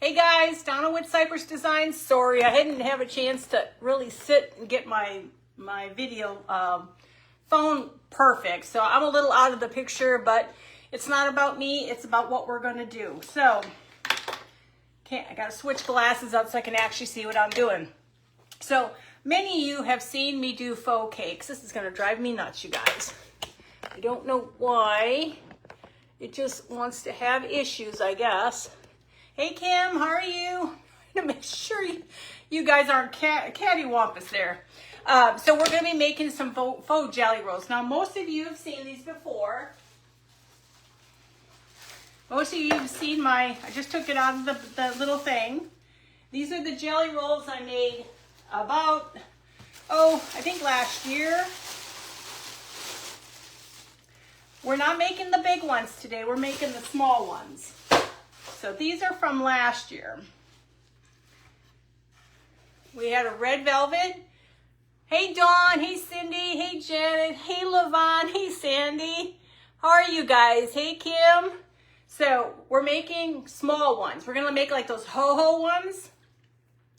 Hey guys, Donna with Cypress Designs. Sorry, I didn't have a chance to really sit and get my video phone perfect. So I'm a little out of the picture, but it's not about me. It's about what we're going to do. So I got to switch glasses out so I can actually see what I'm doing. So many of you have seen me do faux cakes. This is going to drive me nuts, you guys. I don't know why. It just wants to have issues, I guess. Hey Kim, how are you? I'm gonna make sure you guys aren't cattywampus there. So we're gonna be making some faux jelly rolls. Now most of you have seen these before. Most of you have seen I just took it out of the little thing. These are the jelly rolls I made about, I think last year. We're not making the big ones today, we're making the small ones. So these are from last year. We had a red velvet. Hey Dawn, hey Cindy, hey Janet, hey Levon, hey Sandy. How are you guys? Hey Kim. So we're making small ones. We're gonna make like those HOHO ones.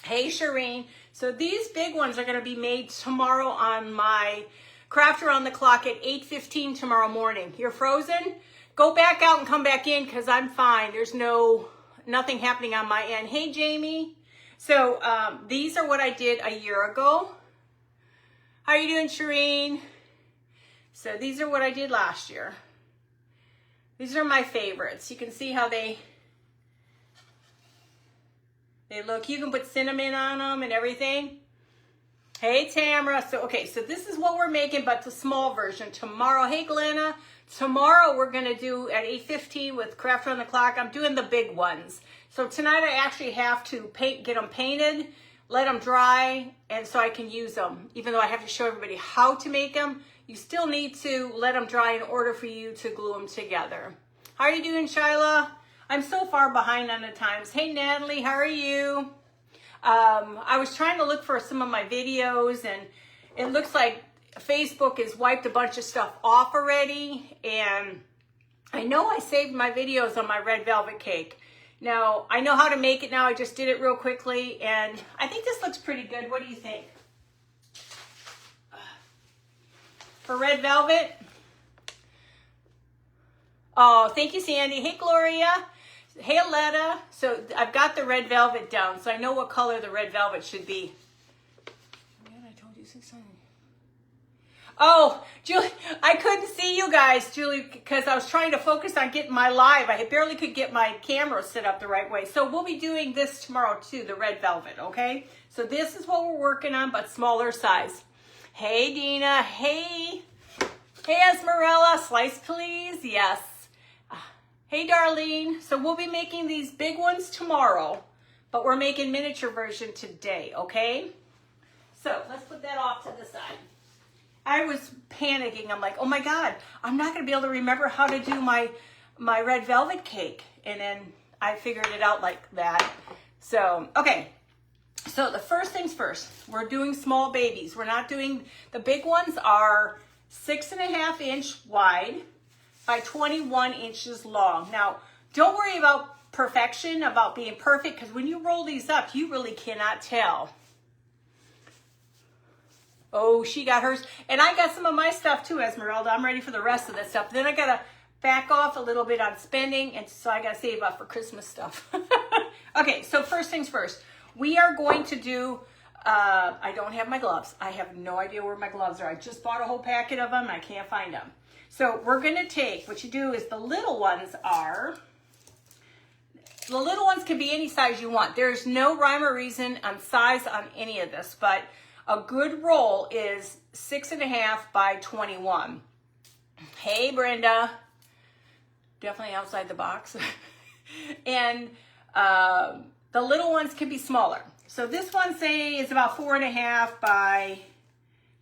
Hey Shireen. So these big ones are gonna be made tomorrow on my Craft Around the Clock at 8:15 tomorrow morning. You're frozen? Go back out and come back in because I'm fine. There's nothing happening on my end. Hey, Jamie. So these are what I did a year ago. How are you doing, Shireen? So these are what I did last year. These are my favorites. You can see how they look. You can put cinnamon on them and everything. Hey, Tamara. So this is what we're making, but the small version tomorrow. Hey, Glenna. Tomorrow we're gonna do at 8:15 with Craft Around the Clock. I'm doing the big ones. So tonight I actually have to get them painted, let them dry, and so I can use them. Even though I have to show everybody how to make them, you still need to let them dry in order for you to glue them together. How are you doing, Shyla? I'm so far behind on the times. Hey, Natalie, how are you? I was trying to look for some of my videos, and it looks like Facebook has wiped a bunch of stuff off already, and I know I saved my videos on my red velvet cake. Now, I know how to make it now. I just did it real quickly, and I think this looks pretty good. What do you think? For red velvet? Oh, thank you, Sandy. Hey, Gloria. Hey, Aletta. So I've got the red velvet down, so I know what color the red velvet should be. I told you 600. Oh, Julie, I couldn't see you guys, Julie, because I was trying to focus on getting my live. I barely could get my camera set up the right way. So we'll be doing this tomorrow too, the red velvet, okay? So this is what we're working on, but smaller size. Hey, Dina. Hey. Hey, Esmerella. Slice, please. Yes. Hey, Darlene. So we'll be making these big ones tomorrow, but we're making miniature version today, okay? So let's put that off to the side. I was panicking. I'm like, oh my God, I'm not gonna be able to remember how to do my red velvet cake. And then I figured it out like that. So, okay. So the first things first, we're doing small babies. We're not doing, the big ones are 6.5 inch wide by 21 inches long. Now, don't worry about perfection, about being perfect, because when you roll these up, you really cannot tell. Oh, she got hers. And I got some of my stuff too, Esmeralda. I'm ready for the rest of that stuff. Then I got to back off a little bit on spending, and so I got to save up for Christmas stuff. Okay, so first things first. We are going to do, I don't have my gloves. I have no idea where my gloves are. I just bought a whole packet of them, and I can't find them. So we're going to take, what you do is the little ones can be any size you want. There's no rhyme or reason on size on any of this, but a good roll is 6.5 by 21. Hey, Brenda. Definitely outside the box. And the little ones can be smaller. So this one, say, is about 4.5 by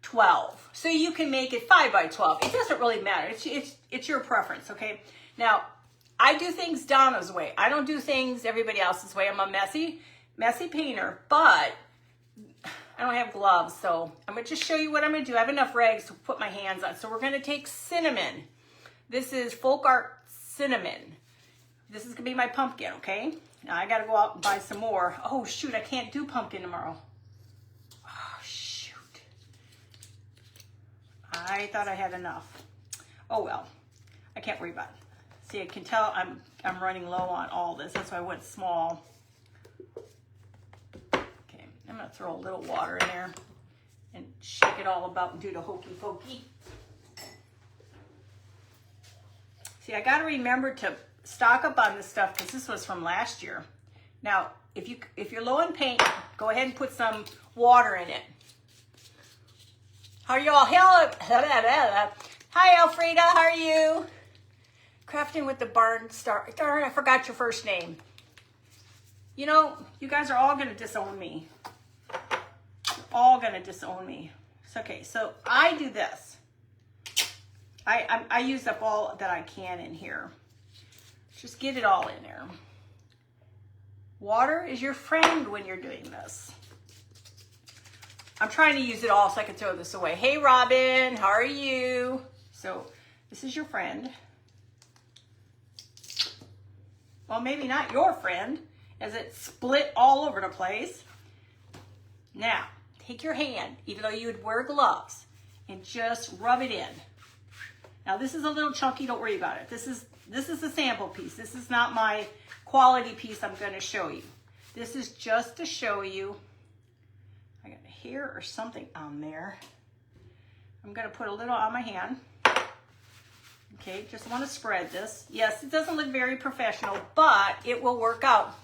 12. So you can make it 5 by 12. It doesn't really matter. It's your preference, okay? Now, I do things Donna's way. I don't do things everybody else's way. I'm a messy painter, but I don't have gloves, so I'm going to just show you what I'm going to do. I have enough rags to put my hands on. So we're going to take cinnamon. This is Folk Art Cinnamon. This is gonna be my pumpkin, okay? Now I gotta go out and buy some more. Oh shoot, I can't do pumpkin tomorrow. Oh shoot. I thought I had enough. Oh well, I can't worry about it. See, I can tell I'm running low on all this. That's why I went small. Okay, I'm gonna throw a little water in there and shake it all about and do the hokey pokey. See, I gotta remember to stock up on this stuff because this was from last year. Now, if you're low in paint, go ahead and put some water in it. How are y'all? Hi, Elfrida. How are you? Crafting with the Barn Star. Darn, I forgot your first name. You know, you guys are all gonna disown me. You're all gonna disown me. It's okay. So I do this. I use up all that I can in here. Just get it all in there. Water is your friend when you're doing this. I'm trying to use it all so I can throw this away. Hey, Robin, how are you? So this is your friend. Well, maybe not your friend, as it's split all over the place. Now, take your hand, even though you would wear gloves, and just rub it in. Now, this is a little chunky. Don't worry about it. This is a sample piece. This is not my quality piece I'm going to show you. This is just to show you. I got a hair or something on there. I'm going to put a little on my hand. Okay, just want to spread this. Yes, it doesn't look very professional, but it will work out.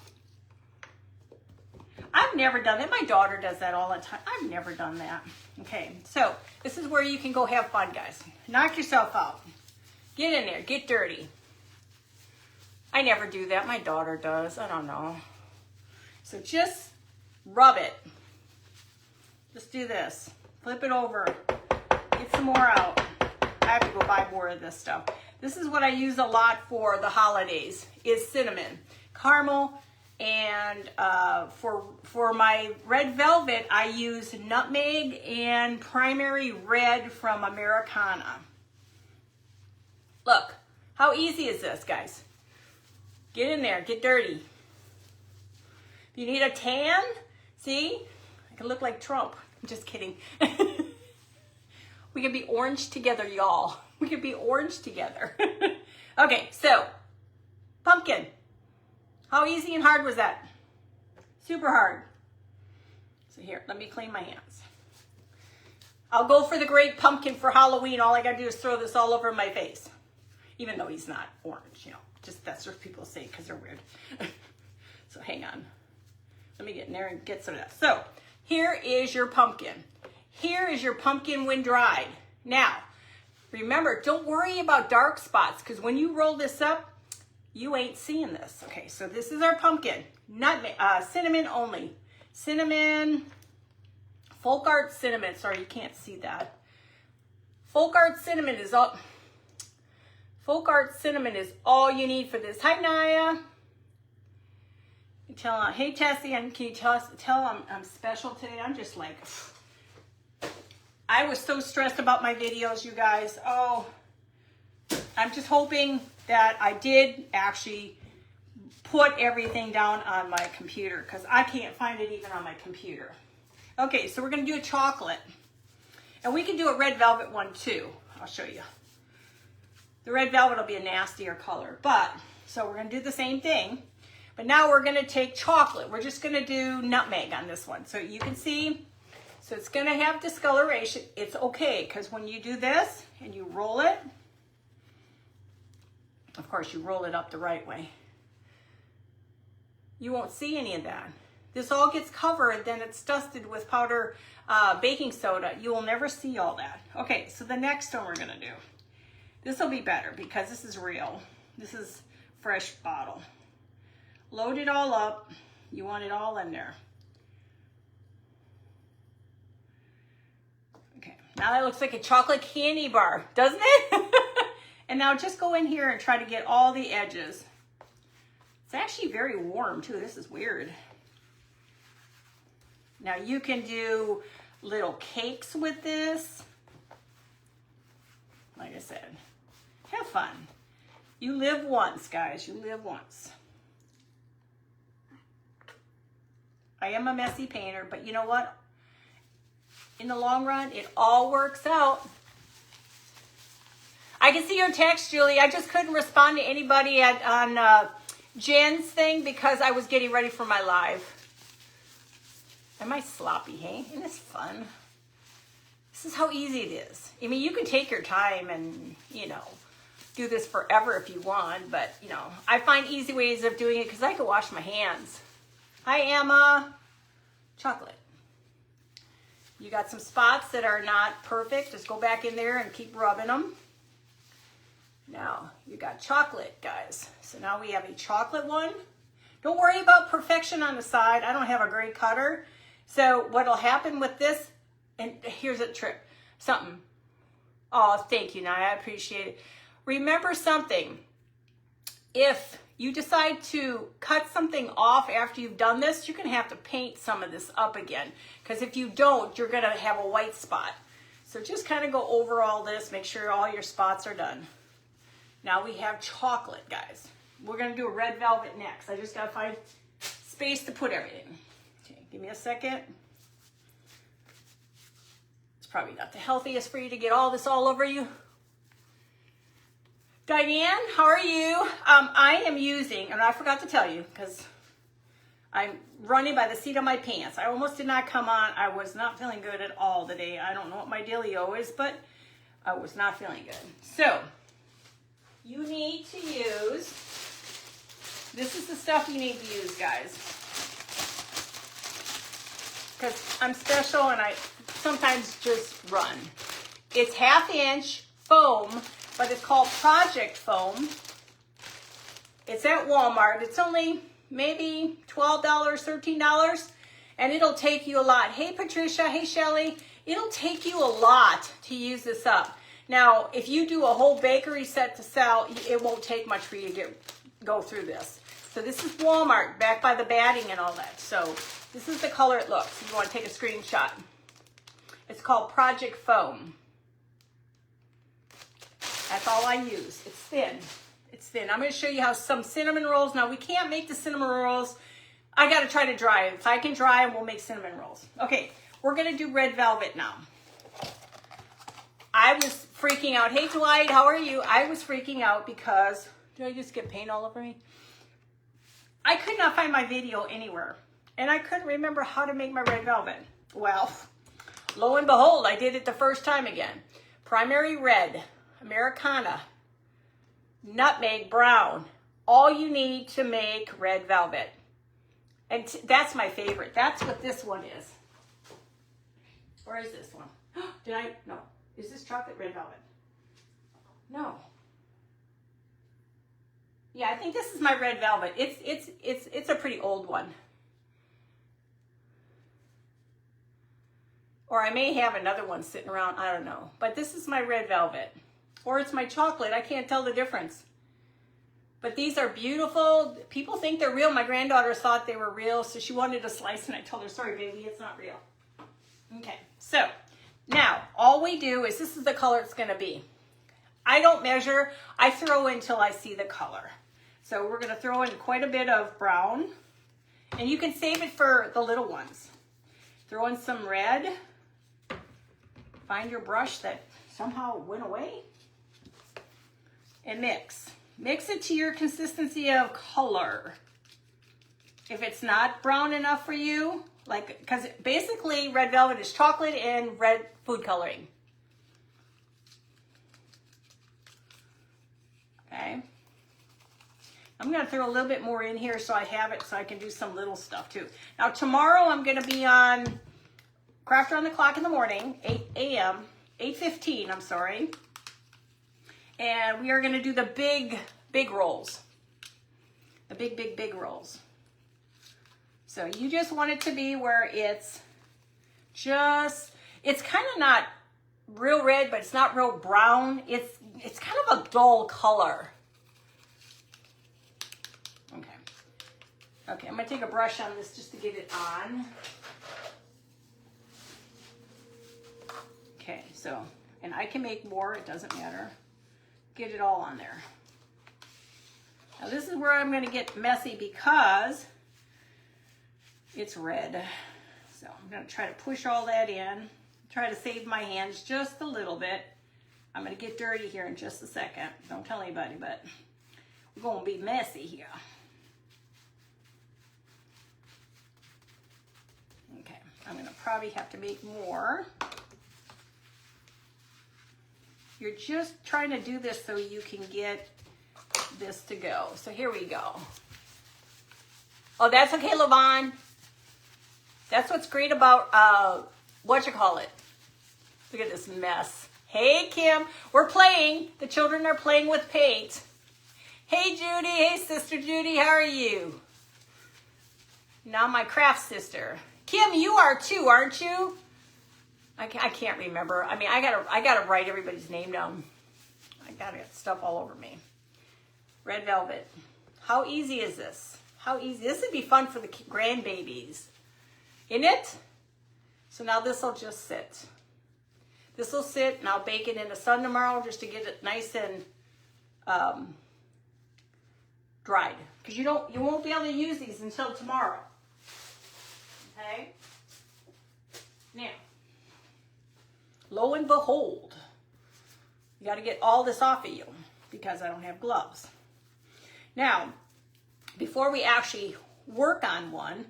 I've never done that. My daughter does that all the time. I've never done that. Okay, so this is where you can go have fun, guys. Knock yourself out. Get in there. Get dirty. I never do that. My daughter does. I don't know. So just rub it. Just do this. Flip it over. Get some more out. I have to go buy more of this stuff. This is what I use a lot for the holidays, is cinnamon. Caramel. And for my red velvet, I use nutmeg and primary red from Americana. Look, how easy is this, guys? Get in there, get dirty. If you need a tan, see? I can look like Trump. I'm just kidding. We can be orange together, y'all. We can be orange together. Okay, so, pumpkin. How easy and hard was that? Super hard. So here, let me clean my hands. I'll go for the great pumpkin for Halloween. All I gotta do is throw this all over my face. Even though he's not orange, you know. Just that's what people say because they're weird. So hang on. Let me get in there and get some of that. So here is your pumpkin. Here is your pumpkin when dried. Now, remember, don't worry about dark spots because when you roll this up, you ain't seeing this. Okay, so this is our pumpkin. Nutmeg, cinnamon only. Cinnamon, folk art cinnamon. Sorry, you can't see that. Folk art cinnamon is all. Folk art cinnamon is all you need for this. Hi, Naya. Hey, Tessie, and can you tell I'm special today? I'm just like, I was so stressed about my videos, you guys. Oh, I'm just hoping that I did actually put everything down on my computer because I can't find it even on my computer. Okay, so we're going to do a chocolate. And we can do a red velvet one too. I'll show you. The red velvet will be a nastier color. But, so we're going to do the same thing. But now we're going to take chocolate. We're just going to do nutmeg on this one. So you can see, so it's going to have discoloration. It's okay because when you do this and you roll it, of course you roll it up the right way, you won't see any of that. This all gets covered, then it's dusted with powder baking soda. You will never see all that. Okay, so the next one we're going to do. This will be better because this is real. This is fresh bottle. Load it all up. You want it all in there. Okay, now that looks like a chocolate candy bar, doesn't it? And now just go in here and try to get all the edges. It's actually very warm too. This is weird. Now you can do little cakes with this. Like I said, have fun. You live once, guys. You live once. I am a messy painter, but you know what? In the long run, it all works out. I can see your text, Julie. I just couldn't respond to anybody on Jen's thing because I was getting ready for my live. Am I sloppy, hey? Isn't this fun? This is how easy it is. I mean, you can take your time and, you know, do this forever if you want, but, you know, I find easy ways of doing it because I can wash my hands. Hi, Emma. Chocolate. You got some spots that are not perfect. Just go back in there and keep rubbing them. Now, you got chocolate, guys. So now we have a chocolate one. Don't worry about perfection on the side. I don't have a great cutter. So what'll happen with this, and here's a trick, something. Oh, thank you, Naya, I appreciate it. Remember something. If you decide to cut something off after you've done this, you're gonna have to paint some of this up again. Because if you don't, you're gonna have a white spot. So just kind of go over all this, make sure all your spots are done. Now we have chocolate, guys. We're gonna do a red velvet next. I just gotta find space to put everything. Okay, give me a second. It's probably not the healthiest for you to get all this all over you. Diane, how are you? I am using, and I forgot to tell you because I'm running by the seat of my pants. I almost did not come on. I was not feeling good at all today. I don't know what my dealio is, but I was not feeling good. So, you need to use, this is the stuff you need to use, guys. Because I'm special and I sometimes just run. It's 1/2 inch foam, but it's called Project Foam. It's at Walmart. It's only maybe $12, $13, and it'll take you a lot. Hey, Patricia. Hey, Shelly. It'll take you a lot to use this up. Now, if you do a whole bakery set to sell, it won't take much for you to go through this. So this is Walmart, back by the batting and all that. So this is the color it looks. If you want to take a screenshot. It's called Project Foam. That's all I use. It's thin. It's thin. I'm going to show you how some cinnamon rolls. Now, we can't make the cinnamon rolls. I got to try to dry it. If I can dry them, we'll make cinnamon rolls. Okay, we're going to do red velvet now. I was freaking out. Hey, Dwight, how are you? I was freaking out because, did I just get paint all over me? I could not find my video anywhere. And I couldn't remember how to make my red velvet. Well, lo and behold, I did it the first time again. Primary red, Americana, nutmeg brown. All you need to make red velvet. And that's my favorite. That's what this one is. Or is this one? Did I? No. Is this chocolate red velvet? No. Yeah, I think this is my red velvet. It's a pretty old one. Or I may have another one sitting around, I don't know. But this is my red velvet. Or it's my chocolate, I can't tell the difference. But these are beautiful. People think they're real. My granddaughter thought they were real, so she wanted a slice, and I told her, sorry, baby, it's not real. Okay, so now all we do is, this is the color it's gonna be. I don't measure, I throw in until I see the color. So we're gonna throw in quite a bit of brown, and you can save it for the little ones. Throw in some red. Find your brush that somehow went away. And mix. Mix it to your consistency of color. If it's not brown enough for you, like, because basically red velvet is chocolate and red food coloring. Okay. I'm going to throw a little bit more in here so I have it so I can do some little stuff too. Now tomorrow I'm going to be on Craft Around the Clock in the morning, 8 a.m., 8:15, I'm sorry. And we are going to do the big rolls. The big rolls. So you just want it to be where it's just, it's kind of not real red, but it's not real brown. It's kind of a dull color. Okay. Okay, I'm going to take a brush on this just to get it on. Okay, so, and I can make more, it doesn't matter. Get it all on there. where I'm going to get messy because it's red. So I'm going to try to push all that in. Try to save my hands just a little bit. I'm going to get dirty here in just a second. Don't tell anybody, but we're going to be messy here. Okay, I'm going to probably have to make more. You're just trying to do this so you can get this to go. So here we go. Oh, that's okay, Levon. That's what's great about, Look at this mess. Hey, Kim, we're playing. The children are playing with paint. Hey, Judy. Hey, Sister Judy, how are you? Now my craft sister. Kim, you are too, aren't you? I can't remember. I mean, I gotta write everybody's name down. I gotta get stuff all over me. Red velvet. How easy is this? How easy? This would be fun for the grandbabies. Isn't it? So now this will just sit. This will sit, and I'll bake it in the sun tomorrow just to get it nice and dried. Because you won't be able to use these until tomorrow. Okay? Now, lo and behold, you got to get all this off of you because I don't have gloves. Now, before we actually work on one,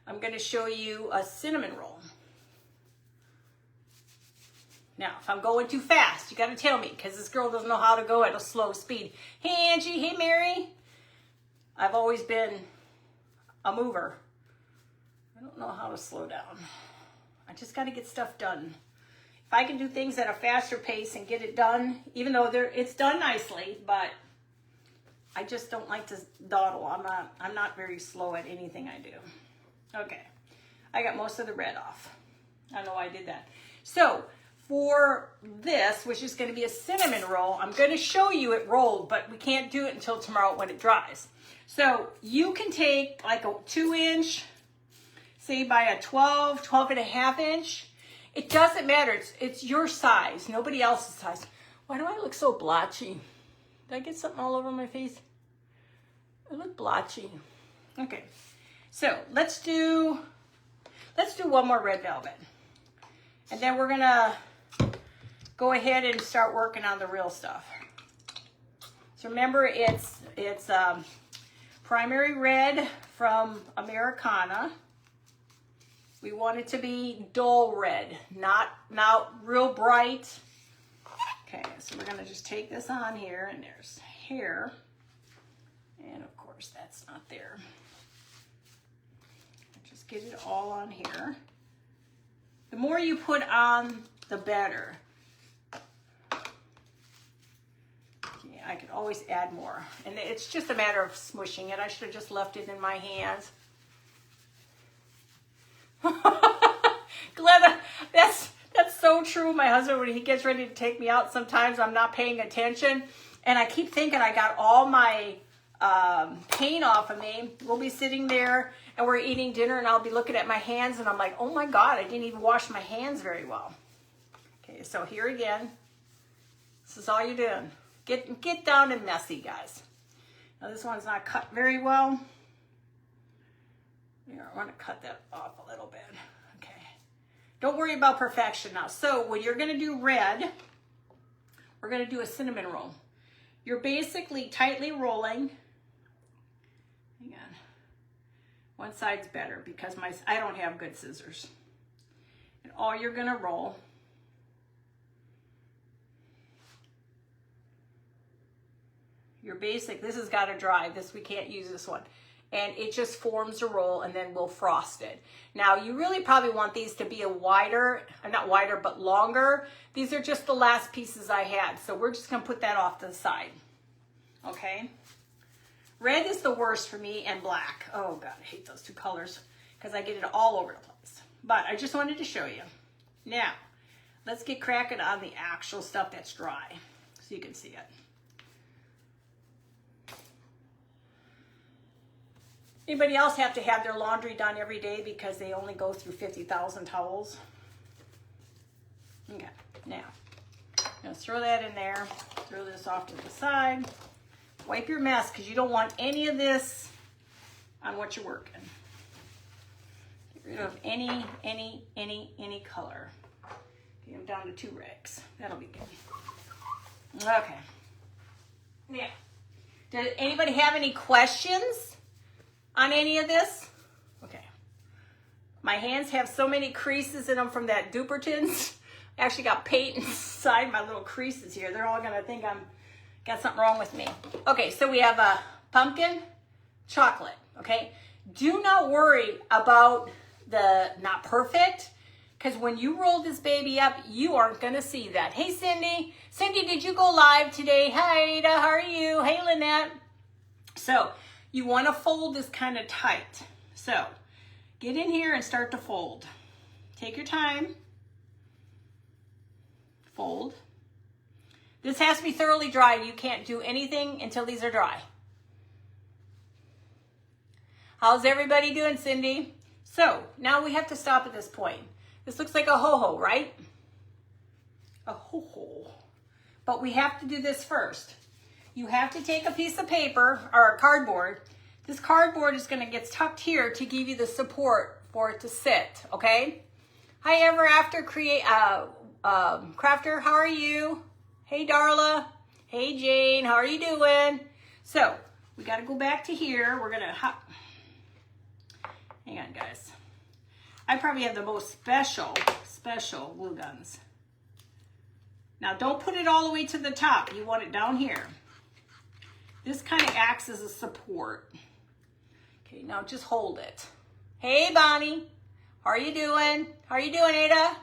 I'm going to show you a cinnamon roll. Now, if I'm going too fast, you got to tell me because this girl doesn't know how to go at a slow speed. Hey, Angie. Hey, Mary. I've always been a mover. I don't know how to slow down. I just got to get stuff done. If I can do things at a faster pace and get it done, even though it's done nicely, but I just don't like to dawdle. I'm not very slow at anything I do. Okay, I got most of the red off. I don't know why I did that. So for this, which is going to be a cinnamon roll, I'm going to show you it rolled, but we can't do it until tomorrow when it dries. So you can take like a 2-inch, say by a 12 and a half inch. It doesn't matter. It's your size, nobody else's size. Why do I look so blotchy? Did I get something all over my face? I look blotchy. Okay. So let's do one more red velvet. And then we're gonna go ahead and start working on the real stuff. So remember it's primary red from Americana. We want it to be dull red, not real bright. Okay, so we're gonna just take this on here, and there's hair. And of course that's not there. Just get it all on here. The more you put on, the better. Okay, I can always add more. And it's just a matter of smushing it. I should have just left it in my hands. Glenda, that's so true. My husband, when he gets ready to take me out, sometimes I'm not paying attention. And I keep thinking I got all my paint off of me. We'll be sitting there and we're eating dinner and I'll be looking at my hands and I'm like, oh my God, I didn't even wash my hands very well. Okay, so here again, this is all you're doing. Get down and messy, guys. Now this one's not cut very well. Here, I want to cut that off a little bit. Okay. Don't worry about perfection now. So when you're going to do red, we're going to do a cinnamon roll. You're basically tightly rolling. Hang on. One side's better because I don't have good scissors. And all you're going to roll this has got to dry. We can't use this one. And it just forms a roll and then we'll frost it. Now you really probably want these to be not wider, but longer. These are just the last pieces I had. So we're just gonna put that off to the side. Okay. Red is the worst for me, and black. Oh God, I hate those two colors because I get it all over the place. But I just wanted to show you. Now, let's get cracking on the actual stuff that's dry so you can see it. Anybody else have to have their laundry done every day because they only go through 50,000 towels? Okay, now, I'm gonna throw that in there, throw this off to the side, Wipe your mess because you don't want any of this on what you're working. Get rid of any color. Okay, I'm down to 2 rags. That'll be good. Okay. Yeah. Does anybody have any questions on any of this? Okay. My hands have so many creases in them from that Dupertons. I actually got paint inside my little creases here. They're all gonna think I'm got something wrong with me. Okay, so we have a pumpkin chocolate, okay? Do not worry about the not perfect, because when you roll this baby up, you aren't gonna see that. Hey, Cindy. Cindy, did you go live today? Hi, Ada, how are you? Hey, Lynette. So you wanna fold this kind of tight. So get in here and start to fold. Take your time. Fold. This has to be thoroughly dry. You can't do anything until these are dry. How's everybody doing, Cindy? So now we have to stop at this point. This looks like a ho-ho, right? A ho-ho. But we have to do this first. You have to take a piece of paper or a cardboard. This cardboard is going to get tucked here to give you the support for it to sit, okay? Hi, Ever After Crafter, how are you? Hey, Darla. Hey, Jane, how are you doing? So we got to go back to here. We're going to hop. Hang on, guys. I probably have the most special glue guns. Now, don't put it all the way to the top. You want it down here. This kind of acts as a support. Okay, now just hold it. Hey, Bonnie. How are you doing? How are you doing, Ada?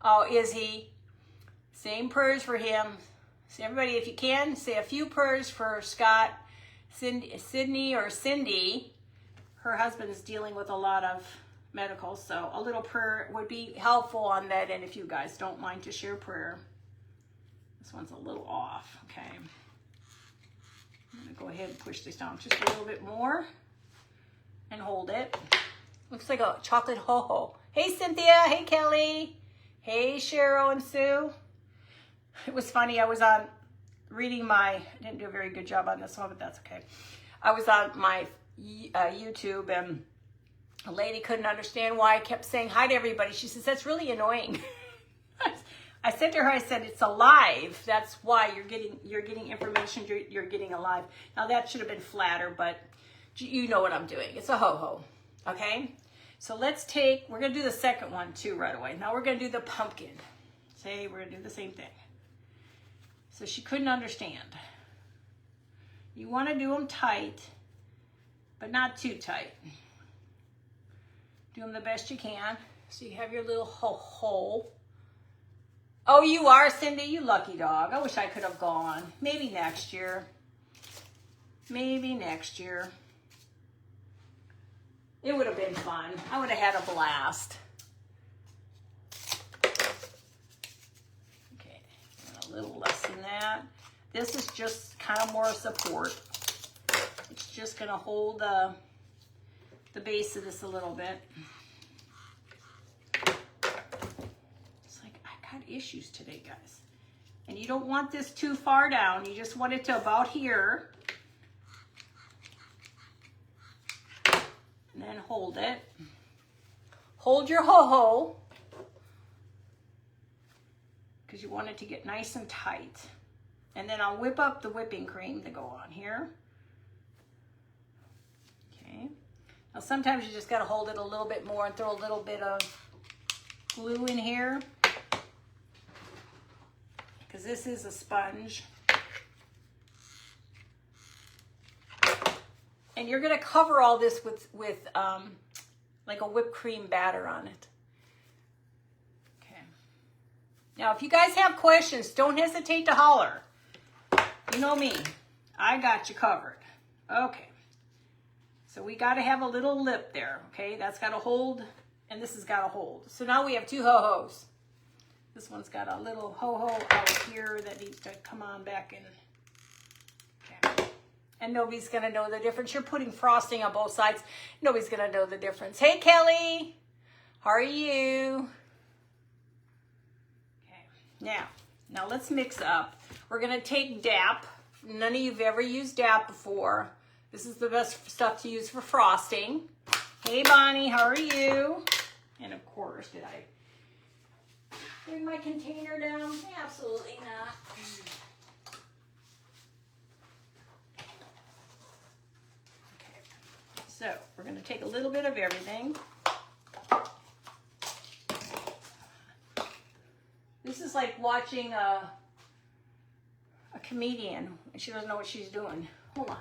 Oh, is he? Same prayers for him. So everybody, if you can, say a few prayers for Scott, Sydney or Cindy. Her husband's dealing with a lot of medical, so a little prayer would be helpful on that. And if you guys don't mind to share prayer. This one's a little off, okay. I'm gonna go ahead and push this down just a little bit more and hold it. Looks like a chocolate ho-ho. Hey, Cynthia. Hey, Kelly. Hey, Cheryl and Sue. It was funny. I was on reading I didn't do a very good job on this one, but that's okay. I was on my YouTube and a lady couldn't understand why I kept saying hi to everybody. She says, that's really annoying. I said to her, I said, it's alive. That's why you're getting information, you're getting alive. Now that should have been flatter, but you know what I'm doing. It's a ho-ho, okay? So we're gonna do the second one too right away. Now we're gonna do the pumpkin. We're gonna do the same thing. So she couldn't understand. You wanna do them tight, but not too tight. Do them the best you can. So you have your little ho-ho. Oh, you are, Cindy? You lucky dog. I wish I could have gone. Maybe next year. Maybe next year. It would have been fun. I would have had a blast. Okay, a little less than that. This is just kind of more support. It's just going to hold the base of this a little bit. Issues today, guys. And you don't want this too far down. You just want it to about here. And then hold it. Hold your ho-ho. Because you want it to get nice and tight. And then I'll whip up the whipping cream to go on here. Okay. Now sometimes you just got to hold it a little bit more and throw a little bit of glue in here. Because this is a sponge. And you're going to cover all this with like a whipped cream batter on it. Okay. Now, if you guys have questions, don't hesitate to holler. You know me. I got you covered. Okay. So we got to have a little lip there. Okay. That's got to hold. And this has got to hold. So now we have two ho-hos. This one's got a little ho-ho out here that needs to come on back in. Okay. And nobody's going to know the difference. You're putting frosting on both sides. Nobody's going to know the difference. Hey, Kelly. How are you? Okay. Now let's mix up. We're gonna take DAP. None of you've ever used DAP before. This is the best stuff to use for frosting. Hey Bonnie, how are you? And of course, did I bring my container down? Absolutely not. Okay, so we're gonna take a little bit of everything. This is like watching a comedian and she doesn't know what she's doing. Hold on.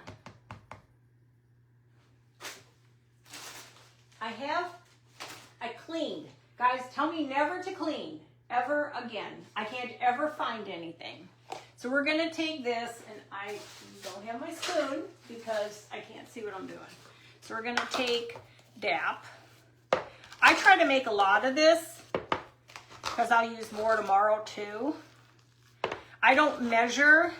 I cleaned. Guys, tell me never to clean ever again. I can't ever find anything. So we're gonna take this, and I don't have my spoon because I can't see what I'm doing. So we're gonna take DAP. I try to make a lot of this because I'll use more tomorrow too. I don't measure,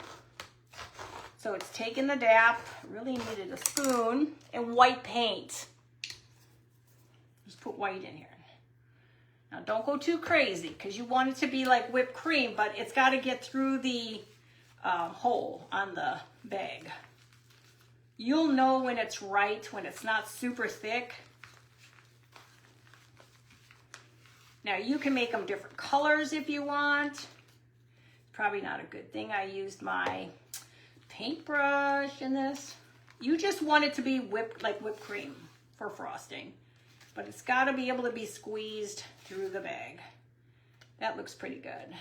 so it's taking the DAP, really needed a spoon, and white paint. Just put white in here. Now don't go too crazy because you want it to be like whipped cream, but it's got to get through the hole on the bag. You'll know when it's right, when it's not super thick. Now you can make them different colors if you want. Probably not a good thing I used my paintbrush in this. You just want it to be whipped, like whipped cream for frosting. But it's got to be able to be squeezed through the bag. That looks pretty good.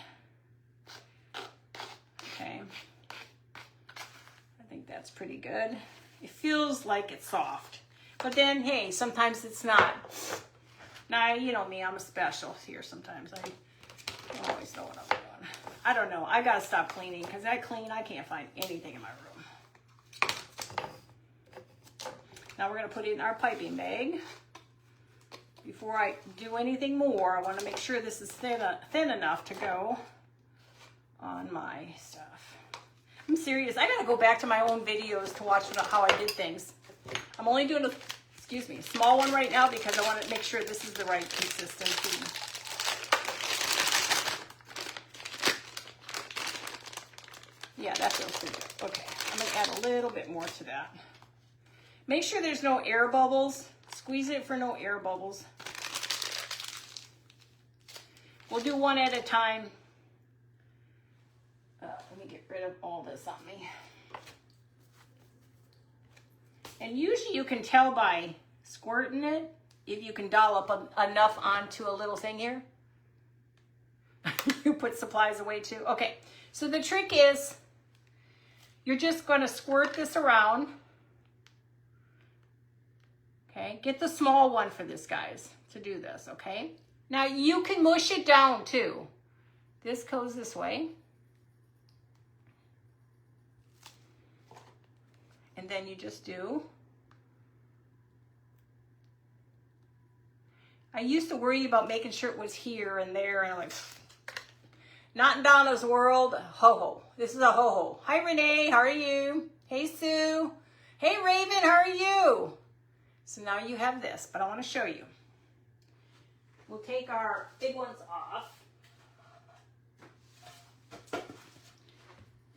Okay. I think that's pretty good. It feels like it's soft. But then, hey, sometimes it's not. Now, you know me, I'm a special here sometimes. I don't always know what I'm doing. I don't know. I got to stop cleaning because I clean, I can't find anything in my room. Now we're going to put it in our piping bag. Before I do anything more, I want to make sure this is thin enough to go on my stuff. I'm serious. I got to go back to my own videos to watch how I did things. I'm only doing a, excuse me, small one right now because I want to make sure this is the right consistency. Yeah, that feels pretty good. Okay, I'm going to add a little bit more to that. Make sure there's no air bubbles. Squeeze it for no air bubbles. We'll do one at a time. Let me get rid of all this on me. And usually you can tell by squirting it if you can dollop enough onto a little thing here. You put supplies away too. Okay, so the trick is you're just going to squirt this around. Okay, get the small one for this, guys, to do this, okay? Now, you can mush it down, too. This goes this way. And then you just do. I used to worry about making sure it was here and there, and I'm like, not in Donna's world. HOHO. This is a HOHO. Hi, Renee. How are you? Hey, Sue. Hey, Raven. How are you? So now you have this, but I want to show you. We'll take our big ones off.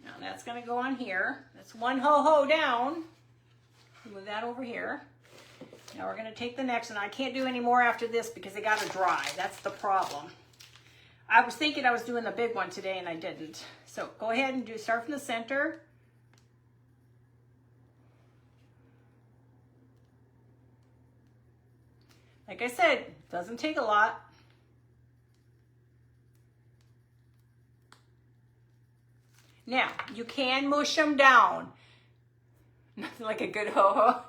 Now that's going to go on here. That's one HOHO down. Move that over here. Now we're going to take the next, and I can't do any more after this because they got to dry. That's the problem. I was thinking I was doing the big one today, and I didn't. So go ahead and start from the center. Like I said, it doesn't take a lot. Now, you can mush them down. Nothing like a good HOHO.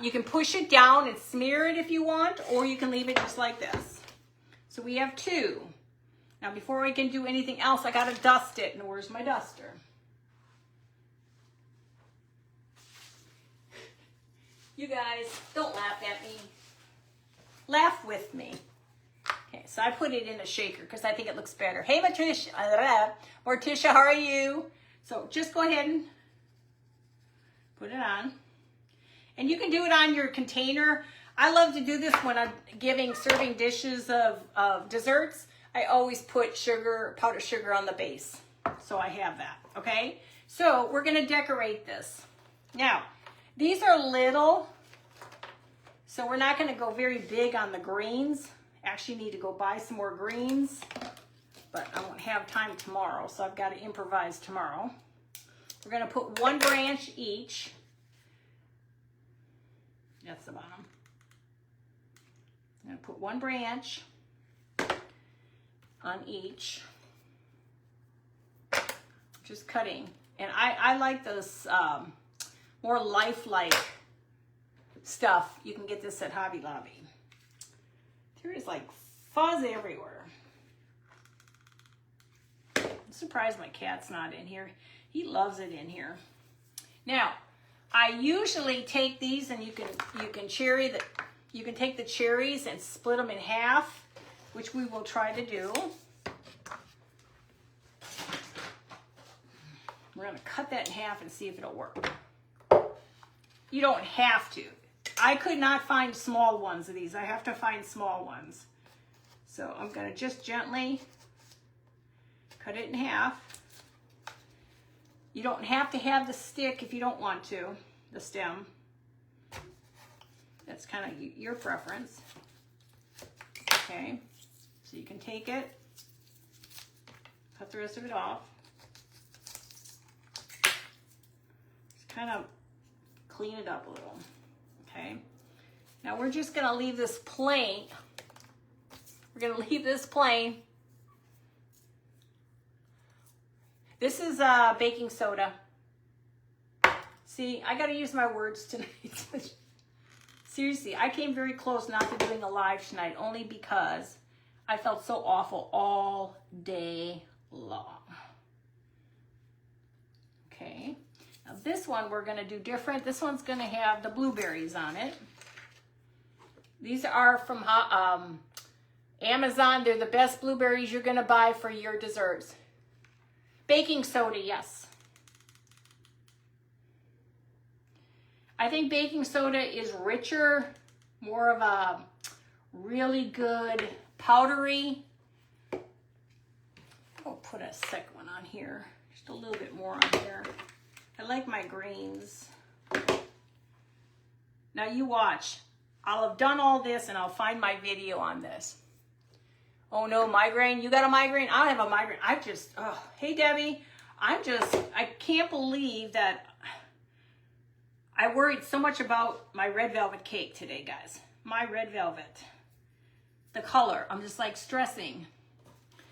You can push it down and smear it if you want, or you can leave it just like this. So we have two. Now, before we can do anything else, I gotta dust it. And where's my duster? You guys, don't laugh at me. Laugh with me. Okay, so I put it in a shaker because I think it looks better. Hey, Morticia, how are you? So just go ahead and put it on. And you can do it on your container. I love to do this when I'm serving dishes of desserts. I always put sugar, powdered sugar on the base. So I have that. okay? So we're gonna decorate this. Now, these are little, so we're not gonna go very big on the greens. Actually need to go buy some more greens, but I won't have time tomorrow, so I've got to improvise tomorrow. We're gonna put one branch each. That's the bottom. I'm gonna put one branch on each. Just cutting. And I like this more lifelike stuff. You can get this at Hobby Lobby. There is like fuzz everywhere. I'm surprised my cat's not in here. He loves it in here. Now, I usually take these, and you can take the cherries and split them in half, which we will try to do. We're gonna cut that in half and see if it'll work. You don't have to. I could not find small ones of these. I have to find small ones. So I'm gonna just gently cut it in half. You don't have to have the stick if you don't want to, the stem. That's kind of your preference. Okay, so you can take it, cut the rest of it off. Just kind of clean it up a little, okay? Now we're just gonna leave this plain. We're gonna leave this plain. This is baking soda. See, I gotta use my words tonight. Seriously, I came very close not to doing a live tonight, only because I felt so awful all day long. Okay, now this one we're gonna do different. This one's gonna have the blueberries on it. These are from Amazon. They're the best blueberries you're gonna buy for your desserts. Baking soda, yes. I think baking soda is richer, more of a really good powdery. I'll put a second one on here, just a little bit more on here. I like my greens. Now you watch. I'll have done all this and I'll find my video on this. Oh no, migraine? You got a migraine? I don't have a migraine. Hey Debbie, I can't believe that I worried so much about my red velvet cake today, guys. My red velvet. The color, I'm just like stressing.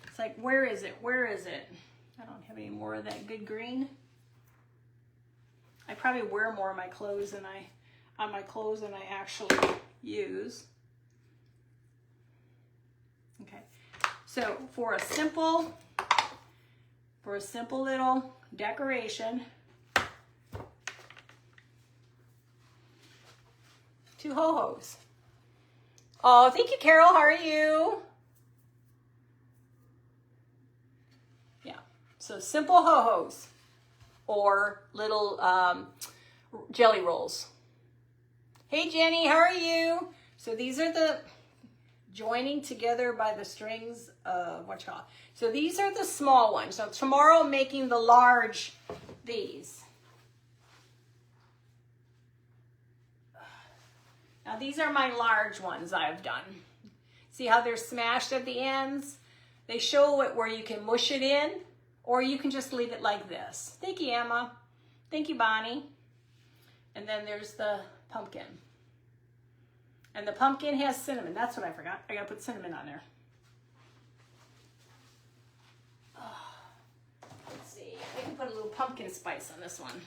It's like, where is it? Where is it? I don't have any more of that good green. I probably wear more of my clothes than I actually use. Okay, so for a simple little decoration, 2 ho-hos. Oh, thank you, Carol. How are you? Yeah, so simple ho-hos or little jelly rolls. Hey, Jenny, how are you? So these are the joining together by the strings of whatchamacallit. So these are the small ones. So tomorrow I'm making the large, these. Now these are my large ones I've done. See how they're smashed at the ends? They show it where you can mush it in, or you can just leave it like this. Thank you, Emma. Thank you, Bonnie. And then there's the pumpkin. And the pumpkin has cinnamon. That's what I forgot. I gotta put cinnamon on there. Oh, let's see. I can put a little pumpkin spice on this one.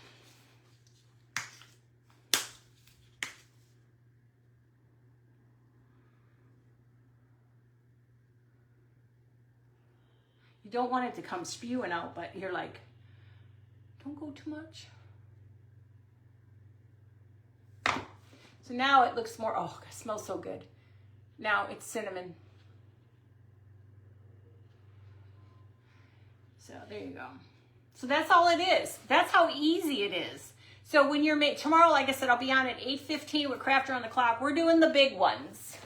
You don't want it to come spewing out, but you're like, don't go too much. So now it looks more, oh, it smells so good. Now it's cinnamon. So there you go. So that's all it is. That's how easy it is. So when you're tomorrow, like I said, I'll be on at 8:15 with Crafter on the Clock. We're doing the big ones.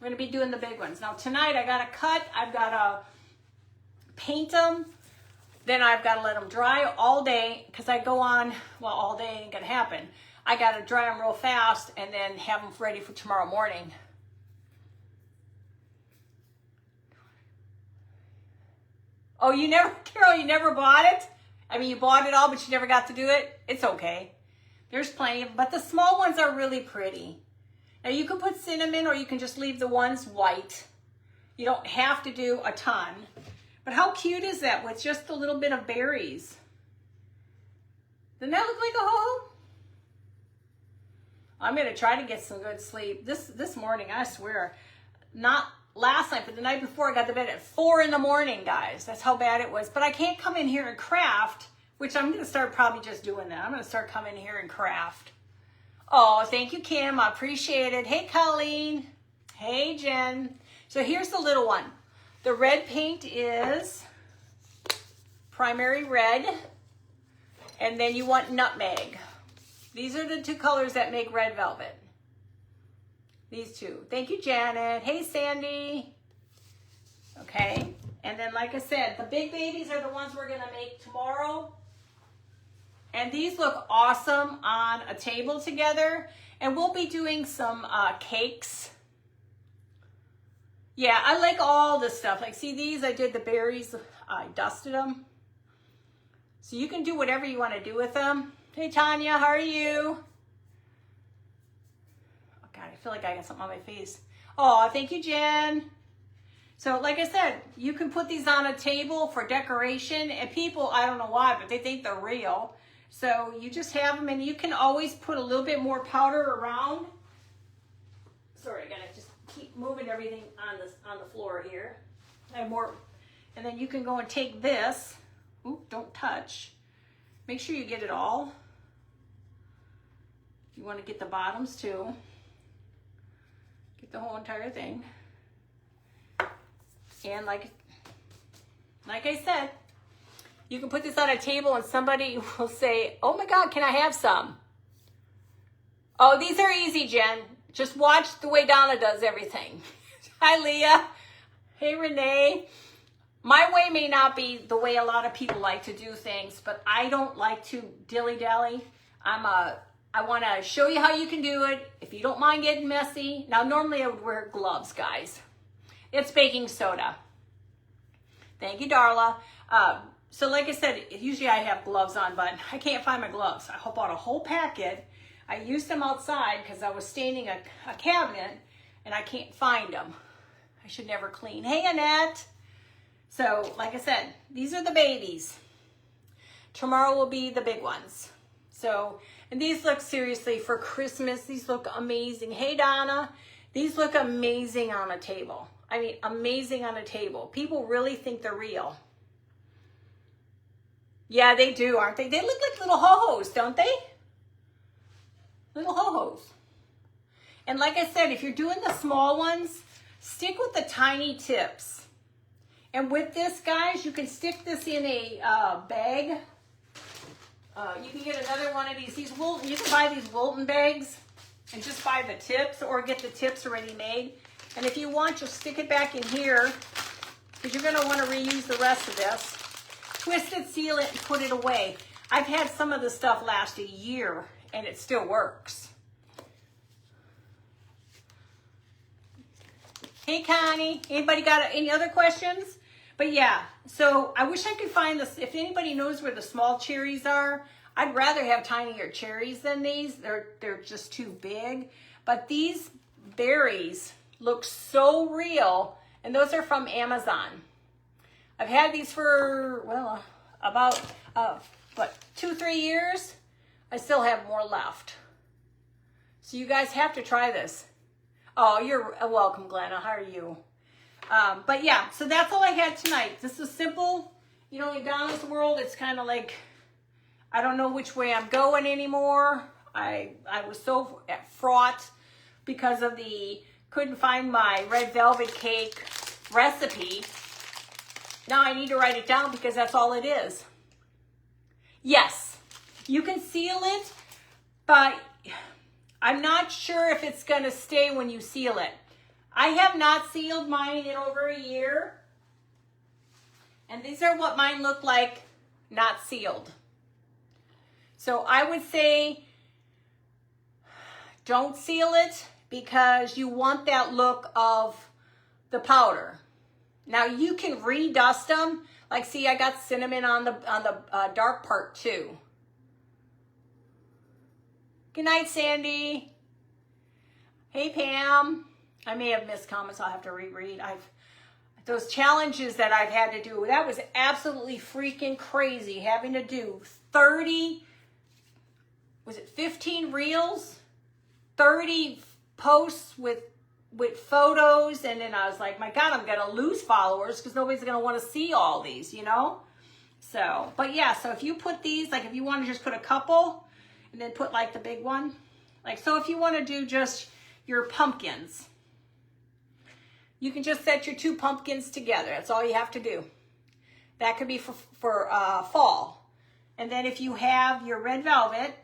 We're gonna be doing the big ones. Now tonight I gotta cut, I've gotta paint them. Then I've got to let them dry all day because I go on, well, all day ain't gonna happen. I got to dry them real fast and then have them ready for tomorrow morning. Oh, you never, Carol, you never bought it? I mean, you bought it all, but you never got to do it? It's okay. There's plenty, but the small ones are really pretty. Now you can put cinnamon or you can just leave the ones white. You don't have to do a ton. But how cute is that with just a little bit of berries? Doesn't that look like a HOHO? I'm gonna try to get some good sleep. This morning, I swear, not last night, but the night before, I got to bed at 4 in the morning, guys. That's how bad it was. But I can't come in here and craft, which I'm going to start probably just doing that. I'm going to start coming here and craft. Oh, thank you, Kim. I appreciate it. Hey, Colleen. Hey, Jen. So here's the little one. The red paint is primary red, and then you want nutmeg. These are the two colors that make red velvet. These two. Thank you, Janet. Hey, Sandy. Okay. And then, like I said, the big babies are the ones we're going to make tomorrow. And these look awesome on a table together. And we'll be doing some cakes. Yeah, I like all this stuff. Like, see these? I did the berries. I dusted them. So you can do whatever you want to do with them. Hey, Tanya. How are you? God, I feel like I got something on my face. Oh, thank you, Jen. So like I said, you can put these on a table for decoration, and people, I don't know why, but they think they're real. So you just have them, and you can always put a little bit more powder around. Sorry, I gotta just keep moving everything on the floor here. I have more, and then you can go and take this. Oop, don't touch. Make sure you get it all. You want to get the bottoms too. Get the whole entire thing. And like I said, you can put this on a table and somebody will say, oh my God, can I have some? Oh, these are easy, Jen. Just watch the way Donna does everything. Hi, Leah. Hey, Renee. My way may not be the way a lot of people like to do things, but I don't like to dilly-dally. I want to show you how you can do it if you don't mind getting messy. Now, normally I would wear gloves, guys. It's baking soda. Thank you, Darla. So like I said, usually I have gloves on, but I can't find my gloves. I bought a whole packet. I used them outside because I was staining a cabinet, and I can't find them. I should never clean. Hey, Annette. So, like I said, these are the babies. Tomorrow will be the big ones. So, and these look seriously for Christmas. These look amazing. Hey, Donna. These look amazing on a table. I mean, amazing on a table. People really think they're real. Yeah, they do, aren't they? They look like little HOHOs, don't they? Little HOHOs. And like I said, if you're doing the small ones, stick with the tiny tips. And with this, guys, you can stick this in a bag. You can get another one of these. You can buy these Wilton bags and just buy the tips or get the tips already made. And if you want, just stick it back in here because you're going to want to reuse the rest of this. Twist it, seal it, and put it away. I've had some of the stuff last a year and it still works. Hey, Connie. Anybody got any other questions? But yeah, so I wish I could find this. If anybody knows where the small cherries are, I'd rather have tinier cherries than these. They're just too big. But these berries look so real, and those are from Amazon. I've had these for, well, about, 2-3 years. I still have more left. So you guys have to try this. Oh, you're welcome, Glenna. How are you? But yeah, so that's all I had tonight. This is simple. You know, in Donna's world, it's kind of like, I don't know which way I'm going anymore. I was so fraught because of couldn't find my red velvet cake recipe. Now I need to write it down because that's all it is. Yes, you can seal it, but I'm not sure if it's going to stay when you seal it. I have not sealed mine in over a year. And these are what mine look like not sealed. So I would say don't seal it because you want that look of the powder. Now you can redust them. Like, see, I got cinnamon on the dark part too. Good night, Sandy. Hey, Pam. I may have missed comments. I'll have to reread. Those challenges that I've had to do, that was absolutely freaking crazy, having to do 30, was it 15 reels, 30 posts with photos, and then I was like, my God, I'm gonna lose followers because nobody's gonna want to see all these, you know? So, but yeah, so if you put these, like if you want to just put a couple and then put like the big one, like, so if you want to do just your pumpkins, you can just set your 2 pumpkins together. That's all you have to do. That could be for fall. And then if you have your red velvet,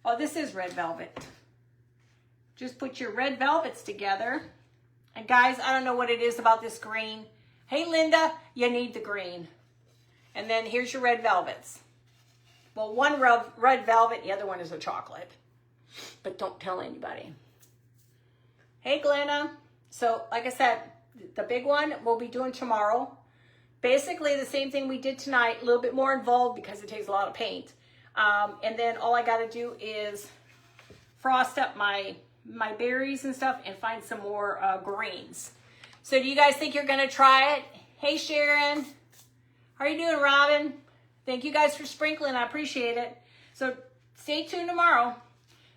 oh, this is red velvet. Just put your red velvets together. And guys, I don't know what it is about this green. Hey, Linda, you need the green. And then here's your red velvets. Well, one red velvet, the other one is a chocolate. But don't tell anybody. Hey, Glenna. So, like I said, the big one we'll be doing tomorrow. Basically, the same thing we did tonight, a little bit more involved because it takes a lot of paint. And then all I got to do is frost up my berries and stuff and find some more greens. So, do you guys think you're going to try it? Hey, Sharon. How are you doing, Robin? Thank you guys for sprinkling. I appreciate it. So, stay tuned tomorrow.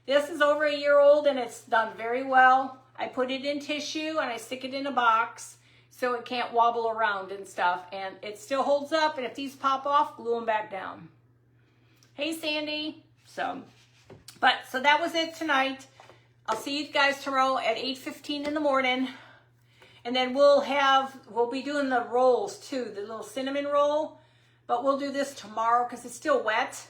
This is over a year old and it's done very well. I put it in tissue and I stick it in a box so it can't wobble around and stuff. And it still holds up. And if these pop off, glue them back down. Hey, Sandy. So that was it tonight. I'll see you guys tomorrow at 8:15 in the morning. And then we'll be doing the rolls too, the little cinnamon roll. But we'll do this tomorrow because it's still wet.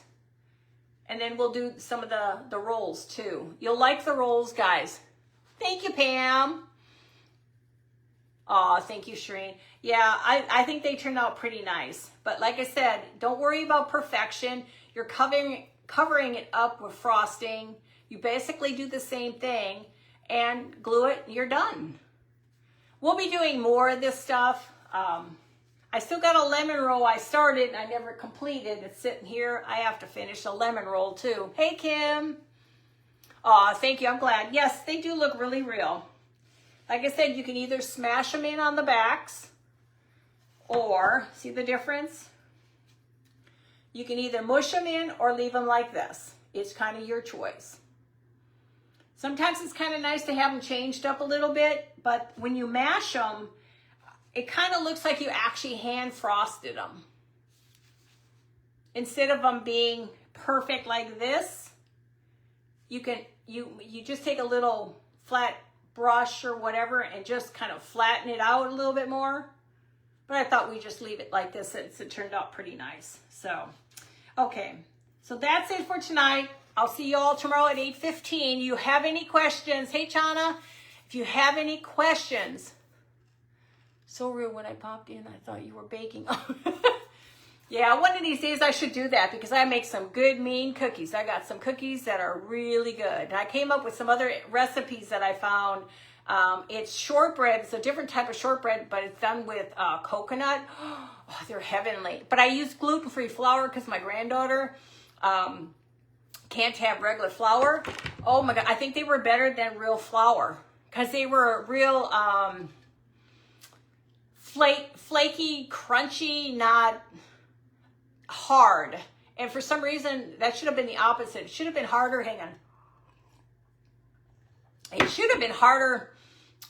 And then we'll do some of the rolls too. You'll like the rolls, guys. Thank you, Pam. Oh, thank you, Shereen. Yeah, I think they turned out pretty nice. But like I said, don't worry about perfection. You're covering it up with frosting. You basically do the same thing and glue it, and you're done. We'll be doing more of this stuff. I still got a lemon roll I started and I never completed. It's sitting here. I have to finish a lemon roll too. Hey, Kim. Aw, thank you. I'm glad. Yes, they do look really real. Like I said, you can either smash them in on the backs or, see the difference? You can either mush them in or leave them like this. It's kind of your choice. Sometimes it's kind of nice to have them changed up a little bit, but when you mash them, it kind of looks like you actually hand frosted them. Instead of them being perfect like this, you just take a little flat brush or whatever and just kind of flatten it out a little bit more. But I thought we'd just leave it like this since it turned out pretty nice. So, okay. So that's it for tonight. I'll see you all tomorrow at 8:15. You have any questions? Hey, Chana, if you have any questions. So real, when I popped in, I thought you were baking. Yeah, one of these days I should do that because I make some good, mean cookies. I got some cookies that are really good. And I came up with some other recipes that I found. It's shortbread. It's a different type of shortbread, but it's done with coconut. Oh, they're heavenly. But I use gluten-free flour because my granddaughter can't have regular flour. Oh my God, I think they were better than real flour because they were real flaky, crunchy, not hard. And for some reason, that should have been the opposite. It should have been harder. Hang on. It should have been harder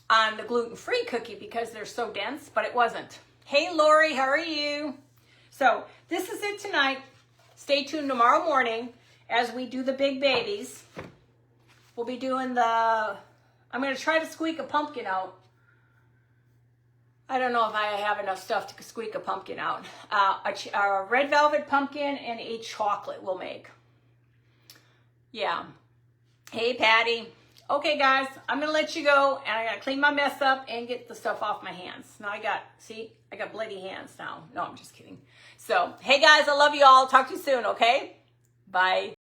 on the gluten-free cookie because they're so dense, but it wasn't. Hey, Lori, how are you? So this is it tonight. Stay tuned tomorrow morning as we do the big babies. We'll be doing I'm going to try to squeak a pumpkin out. I don't know if I have enough stuff to squeak a pumpkin out. A red velvet pumpkin and a chocolate we'll make. Yeah. Hey, Patty. Okay, guys, I'm going to let you go, and I got to clean my mess up and get the stuff off my hands. Now I got bloody hands now. No, I'm just kidding. So, hey guys, I love you all. Talk to you soon, okay? Bye.